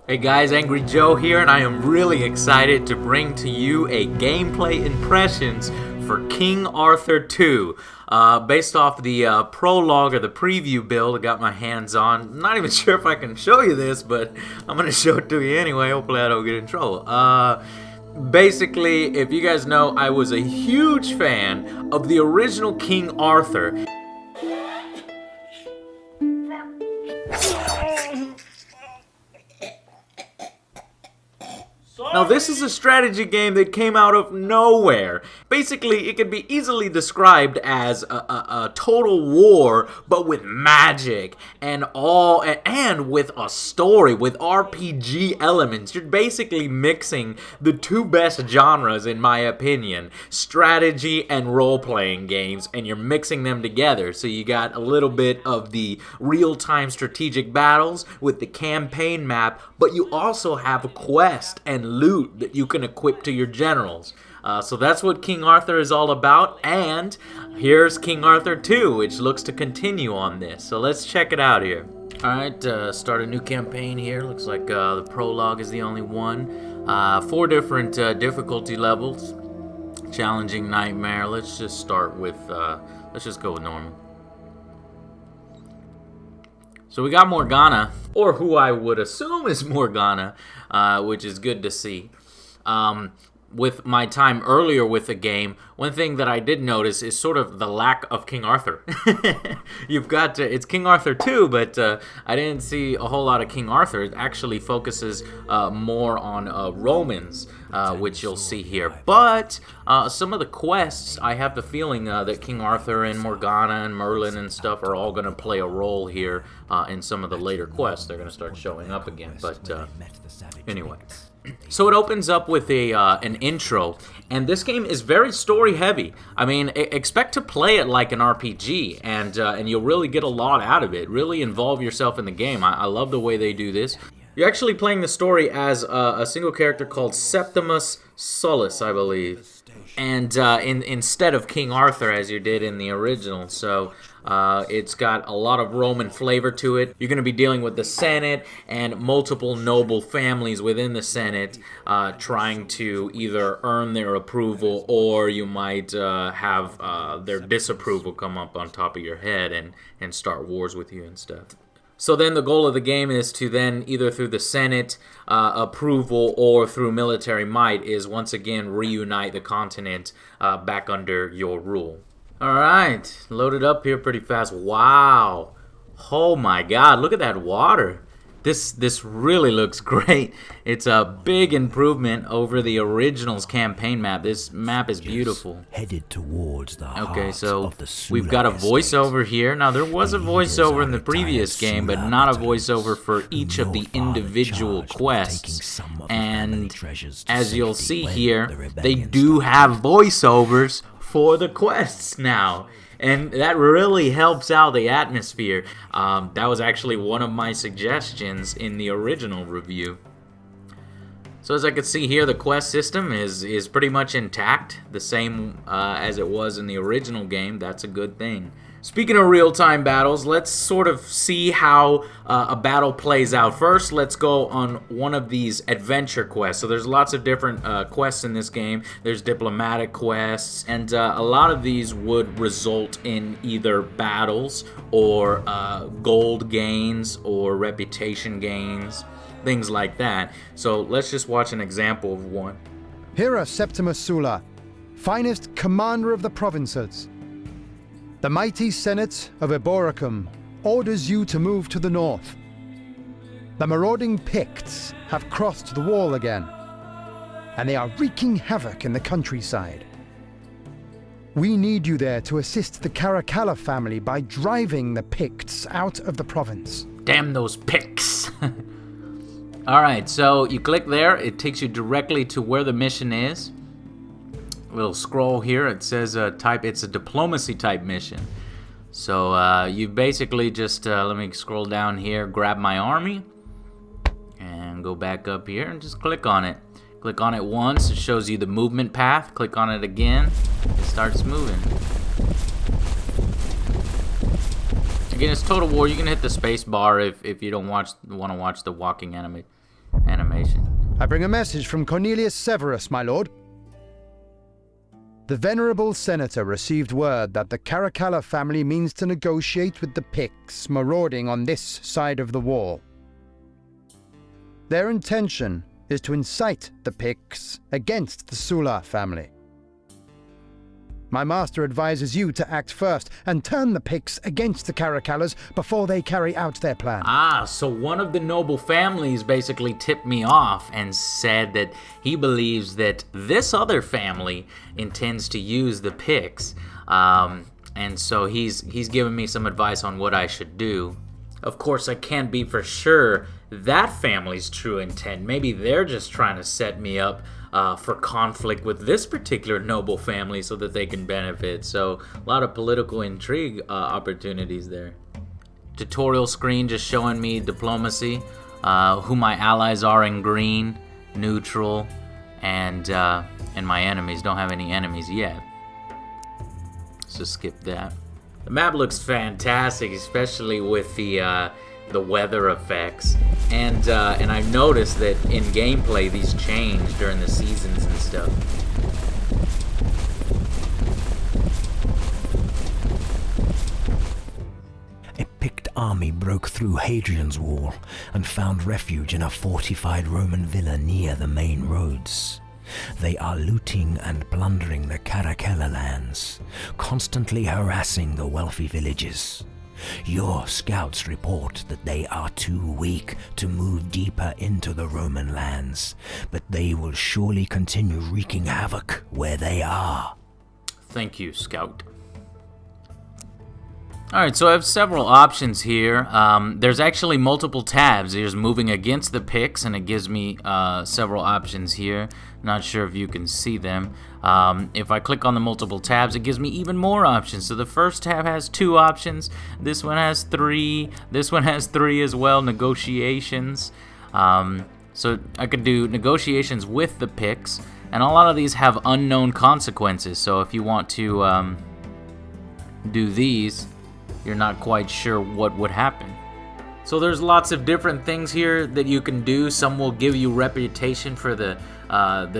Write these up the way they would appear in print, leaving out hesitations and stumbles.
Hey guys, Angry Joe here, and I am really excited to bring to you a gameplay impressions for King Arthur 2. Based off the prologue or the preview build I got my hands on. I'm not even sure if I can show you this, but I'm going to show it to you anyway. Hopefully I don't get in trouble. Basically, if you guys know, I was a huge fan of the original King Arthur. Now this is a strategy game that came out of nowhere. Basically, it could be easily described as a total war, but with magic and with a story, with RPG elements. You're basically mixing the two best genres, in my opinion, strategy and role-playing games, and you're mixing them together. So you got a little bit of the real-time strategic battles with the campaign map, but you also have a quest and loot that you can equip to your generals. So that's what King Arthur is all about, and here's King Arthur 2, which looks to continue on this. So let's check it out here. Alright, start a new campaign here. Looks like the prologue is the only one. 4 different difficulty levels. Challenging, nightmare. Let's just start with, let's just go with normal. So we got Morgana, or who I would assume is Morgana, which is good to see. With my time earlier with the game, one thing that I did notice is sort of the lack of King Arthur. You've got it's King Arthur 2, but I didn't see a whole lot of King Arthur. It actually focuses more on Romans, which you'll see here. But some of the quests, I have the feeling that King Arthur and Morgana and Merlin and stuff are all going to play a role here in some of the later quests. They're going to start showing up again. But anyway. So it opens up with an intro, and this game is very story heavy. I mean, expect to play it like an RPG, and you'll really get a lot out of it. Really involve yourself in the game. I love the way they do this. You're actually playing the story as a single character called Septimus Solus, I believe, and instead of King Arthur as you did in the original. So it's got a lot of Roman flavor to it. You're going to be dealing with the Senate and multiple noble families within the Senate, trying to either earn their approval, or you might have their disapproval come up on top of your head and start wars with you and stuff. So then the goal of the game is to then, either through the Senate approval or through military might, is once again reunite the continent back under your rule. Alright, loaded up here pretty fast. Wow. Oh my god, look at that water. This really looks great. It's a big improvement over the original's campaign map. This map is beautiful. Headed towards the okay, so we've got a voiceover here. Now there was a voiceover in the previous game, but not a voiceover for each of the individual quests. And as you'll see here, they do have voiceovers for the quests now. And that really helps out the atmosphere. That was actually one of my suggestions in the original review. So as I can see here, the quest system is pretty much intact, the same as it was in the original game. That's a good thing. Speaking of real-time battles, let's sort of see how a battle plays out. First, let's go on one of these adventure quests. So there's lots of different quests in this game. There's diplomatic quests, and a lot of these would result in either battles or gold gains or reputation gains, things like that. So let's just watch an example of one. Hera Septimus Sulla, finest commander of the provinces. The mighty Senate of Eboracum orders you to move to the north. The marauding Picts have crossed the wall again, and they are wreaking havoc in the countryside. We need you there to assist the Caracalla family by driving the Picts out of the province. Damn those Picts! Alright, so you click there, it takes you directly to where the mission is. Little scroll here, it says it's a diplomacy type mission. So you basically just let me scroll down here, grab my army, and go back up here and just click on it. Click on it once, it shows you the movement path. Click on it again, it starts moving. Again, it's Total War. You can hit the space bar if you don't want to watch the walking enemy. animation. I bring a message from Cornelius Severus, my lord. The venerable senator received word that the Caracalla family means to negotiate with the Picts marauding on this side of the wall. Their intention is to incite the Picts against the Sulla family. My master advises you to act first and turn the Picts against the Caracallas before they carry out their plan. Ah, so one of the noble families basically tipped me off and said that he believes that this other family intends to use the Picts. And so he's given me some advice on what I should do. Of course, I can't be for sure that family's true intent. Maybe they're just trying to set me up for conflict with this particular noble family so that they can benefit. So a lot of political intrigue opportunities there. Tutorial screen just showing me diplomacy, who my allies are in green, neutral, and my enemies. Don't have any enemies yet. Let's just skip that. The map looks fantastic, especially with the weather effects, and I've noticed that in gameplay these change during the seasons and stuff. A Pict army broke through Hadrian's Wall and found refuge in a fortified Roman villa near the main roads. They are looting and plundering the Caracalla lands, constantly harassing the wealthy villages. Your scouts report that they are too weak to move deeper into the Roman lands, but they will surely continue wreaking havoc where they are. Thank you, Scout. Alright, so I have several options here. There's actually multiple tabs. There's moving against the Picts, and it gives me several options here. Not sure if you can see them. If I click on the multiple tabs, it gives me even more options. So the first tab has 2 options. This one has 3. This one has 3 as well, negotiations. So I could do negotiations with the Picts, and a lot of these have unknown consequences. So if you want to do these, you're not quite sure what would happen. So there's lots of different things here that you can do. Some will give you reputation for the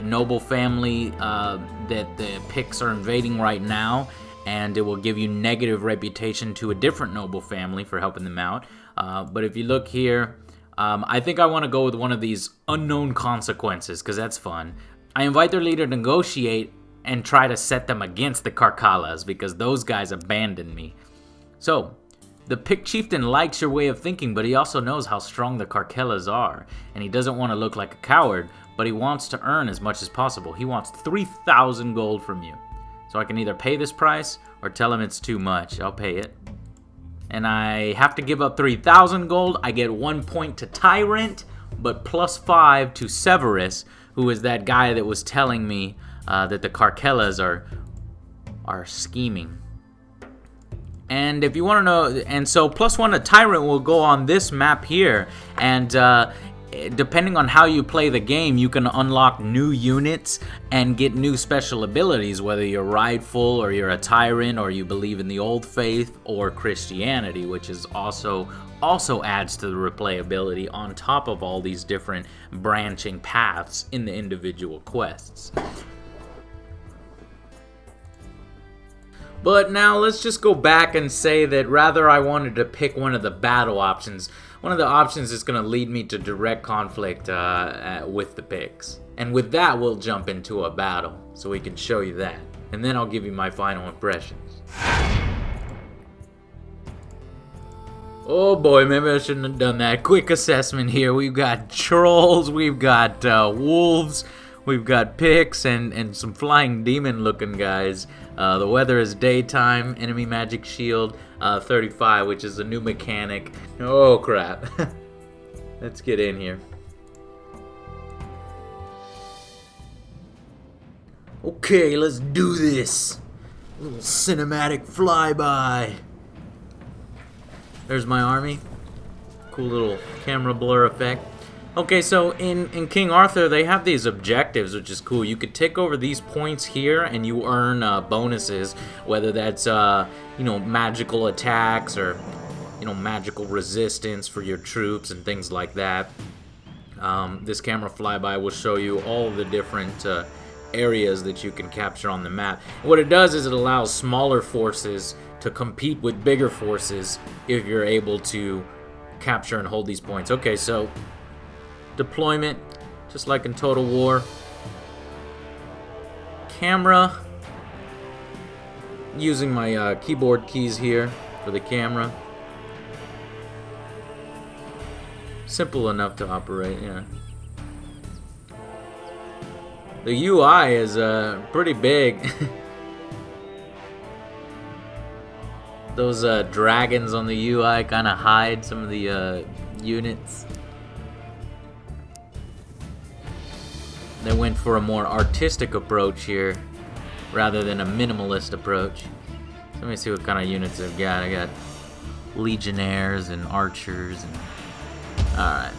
noble family that the Picts are invading right now, and it will give you negative reputation to a different noble family for helping them out. But if you look here, I think I want to go with one of these unknown consequences because that's fun. I invite their leader to negotiate and try to set them against the Caracallas because those guys abandoned me. So, the Pict chieftain likes your way of thinking, but he also knows how strong the Caracallas are, and he doesn't want to look like a coward, but he wants to earn as much as possible. He wants 3,000 gold from you. So I can either pay this price or tell him it's too much. I'll pay it. And I have to give up 3,000 gold. I get 1 point to Tyrant, but +5 to Severus, who is that guy that was telling me that the Caracallas are scheming. And if you want to know, and so +1 to Tyrant will go on this map here, and depending on how you play the game, you can unlock new units and get new special abilities, whether you're Rightful or you're a Tyrant or you believe in the Old Faith or Christianity, which is also adds to the replayability on top of all these different branching paths in the individual quests. But now let's just go back and say that rather I wanted to pick one of the battle options. One of the options that's going to lead me to direct conflict with the Picts. And with that, we'll jump into a battle so we can show you that. And then I'll give you my final impressions. Oh boy, maybe I shouldn't have done that. Quick assessment here. We've got trolls, we've got wolves, we've got Picts, and some flying demon looking guys. The weather is daytime, enemy magic shield 35, which is a new mechanic. Oh crap. Let's get in here. Okay, let's do this. A little cinematic flyby. There's my army. Cool little camera blur effect. Okay, so in King Arthur, they have these objectives, which is cool. You could take over these points here, and you earn bonuses, whether that's, magical attacks or, magical resistance for your troops and things like that. This camera flyby will show you all the different areas that you can capture on the map. And what it does is it allows smaller forces to compete with bigger forces if you're able to capture and hold these points. Okay, so deployment, just like in Total War. Camera, using my keyboard keys here for the camera. Simple enough to operate, yeah. The UI is pretty big. Those dragons on the UI kind of hide some of the units. They went for a more artistic approach here rather than a minimalist approach. So let me see what kind of units I've got. I got legionnaires and archers and alright.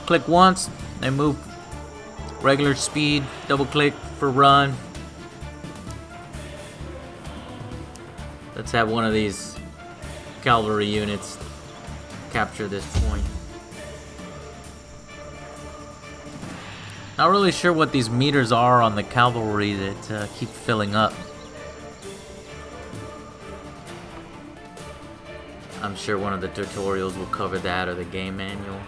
Click once, they move regular speed, double click for run. Let's have one of these cavalry units capture this point. Not really sure what these meters are on the cavalry that keep filling up. I'm sure one of the tutorials will cover that, or the game manual.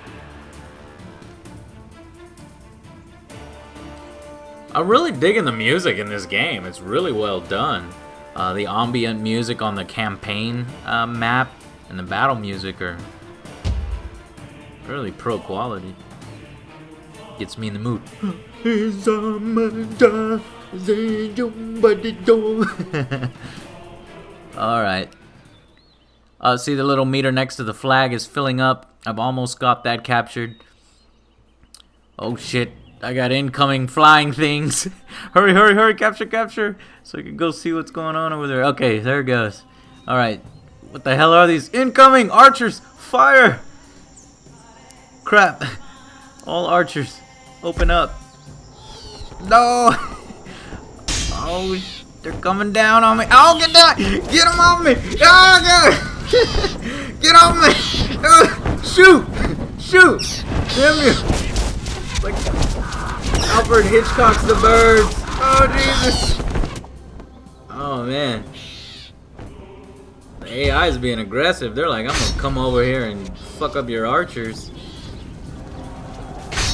I'm really digging the music in this game. It's really well done. The ambient music on the campaign map and the battle music are really pro quality. Gets me in the mood. Alright. See the little meter next to the flag is filling up. I've almost got that captured. Oh shit. I got incoming flying things. Hurry, hurry, hurry. Capture, capture. So I can go see what's going on over there. Okay, there it goes. Alright. What the hell are these? Incoming archers. Fire. Crap. All archers. Open up. No. Oh, they're coming down on me. Oh, get down. Get them off me. Oh, God. Get off me. Shoot. Shoot. Damn you. Like Alfred Hitchcock's The Birds. Oh, Jesus. Oh, man. The AI is being aggressive. They're like, I'm going to come over here and fuck up your archers.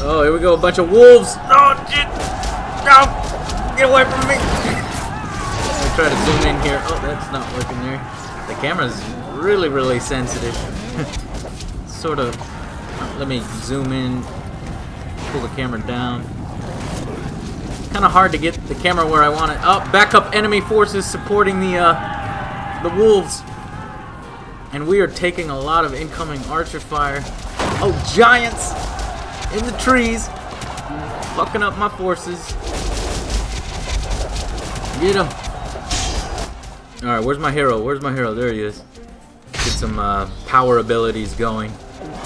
Oh, here we go. A bunch of wolves. Oh, shit. No. Get away from me. Let me try to zoom in here. Oh, that's not working there. The camera's really, really sensitive. Sort of. Let me zoom in. Pull the camera down. Kind of hard to get the camera where I want it. Oh, backup enemy forces supporting the wolves. And we are taking a lot of incoming archer fire. Oh, giants in the trees. Fucking up my forces. Get him. Alright, where's my hero? Where's my hero? There he is. Get some power abilities going.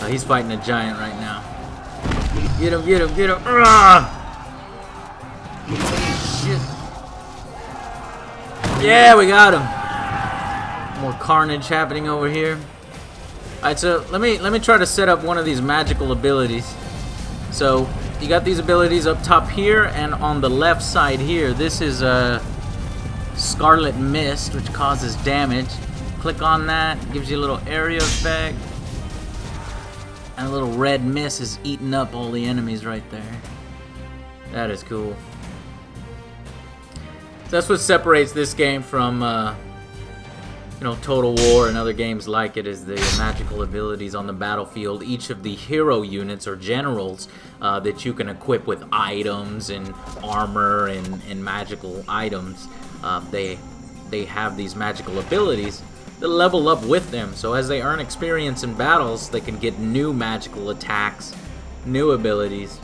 He's fighting a giant right now. Get him, get him, get him. Shit. Yeah, we got him. More carnage happening over here. Alright, so let me try to set up one of these magical abilities. So you got these abilities up top here, and on the left side here, this is a Scarlet Mist, which causes damage. Click on that, gives you a little area effect. And a little red mist is eating up all the enemies right there. That is cool. So that's what separates this game from, you know, Total War and other games like it, is the magical abilities on the battlefield. Each of the hero units or generals that you can equip with items and armor and magical items, they have these magical abilities that level up with them. So as they earn experience in battles, they can get new magical attacks, new abilities.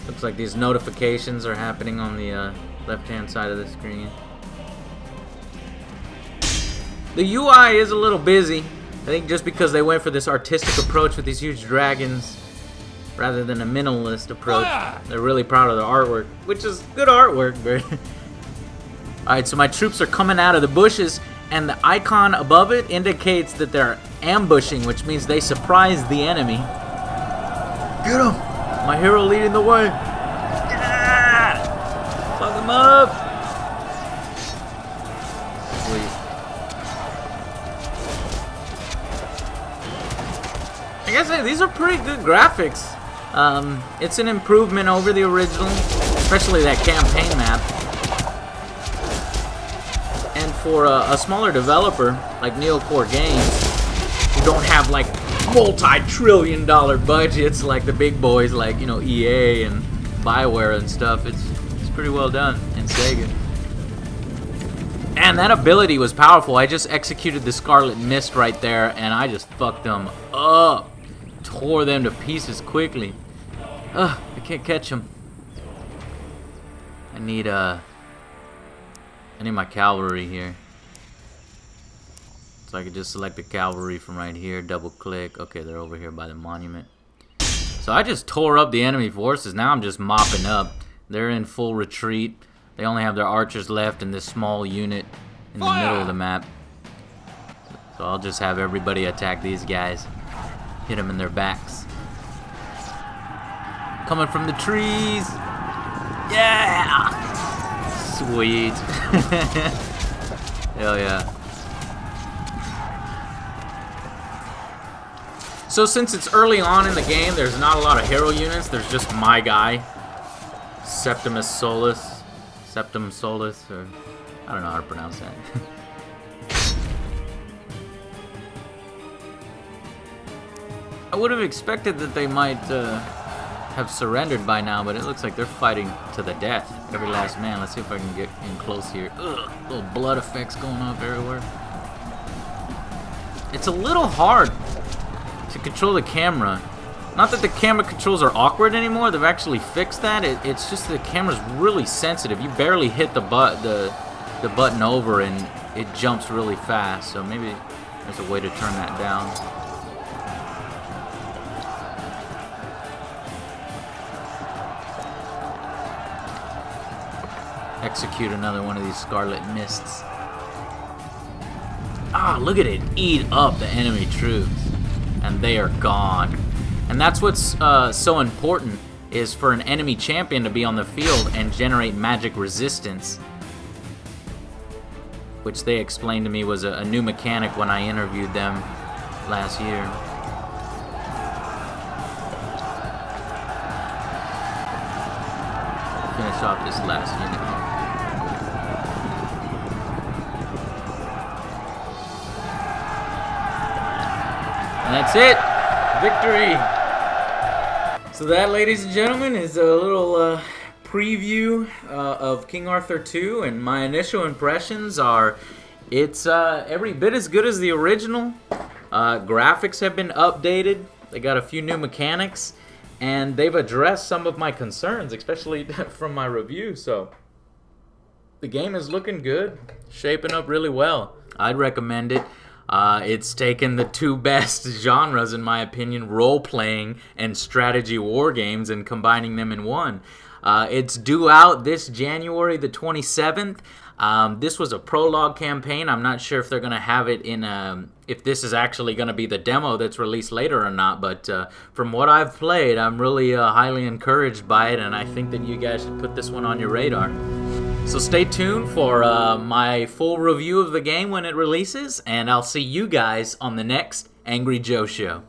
Looks like these notifications are happening on the left-hand side of the screen. The UI is a little busy. I think just because they went for this artistic approach with these huge dragons rather than a minimalist approach. They're really proud of the artwork, which is good artwork, but... Alright, so my troops are coming out of the bushes, and the icon above it indicates that they're ambushing, which means they surprise the enemy. Get him! My hero leading the way. Yeah! Fuck him up! Sweet. I gotta say, these are pretty good graphics. It's an improvement over the original, especially that campaign map. And for a smaller developer like Neocore Games, who don't have like multi-trillion-dollar budgets like the big boys like, you know, EA and BioWare and stuff, it's pretty well done. And Sega. And that ability was powerful. I just executed the Scarlet Mist right there, and I just fucked them up. Tore them to pieces quickly. Ugh, I can't catch them. I need my cavalry here. So I could just select the cavalry from right here, double click. Okay, they're over here by the monument. So I just tore up the enemy forces. Now I'm just mopping up. They're in full retreat. They only have their archers left in this small unit in the middle of the map. So I'll just have everybody attack these guys. Hit them in their backs. Coming from the trees. Yeah! Sweet. Hell yeah. So since it's early on in the game, there's not a lot of hero units. There's just my guy, Septimus Solus. Septum Solus, or I don't know how to pronounce that. I would have expected that they might have surrendered by now, but it looks like they're fighting to the death. Every last man. Let's see if I can get in close here. Ugh, little blood effects going off everywhere. It's a little hard to control the camera. Not that the camera controls are awkward anymore. They've actually fixed that. It's just the camera's really sensitive. You barely hit the button over and it jumps really fast. So maybe there's a way to turn that down. Execute another one of these Scarlet Mists. Ah, look at it eat up the enemy troops. And they are gone. And that's what's so important, is for an enemy champion to be on the field and generate magic resistance. Which they explained to me was a new mechanic when I interviewed them last year. Finish off this last unit. And that's it. Victory. So that, ladies and gentlemen, is a little preview of King Arthur 2, and my initial impressions are it's every bit as good as the original. Graphics have been updated. They got a few new mechanics, and they've addressed some of my concerns, especially from my review. So the game is looking good, shaping up really well. I'd recommend it. It's taken the two best genres, in my opinion, role-playing and strategy war games, and combining them in one. It's due out this January the 27th. This was a prologue campaign. I'm not sure if they're going to have it in if this is actually going to be the demo that's released later or not, but from what I've played, I'm really highly encouraged by it, and I think that you guys should put this one on your radar. So stay tuned for my full review of the game when it releases, and I'll see you guys on the next Angry Joe Show.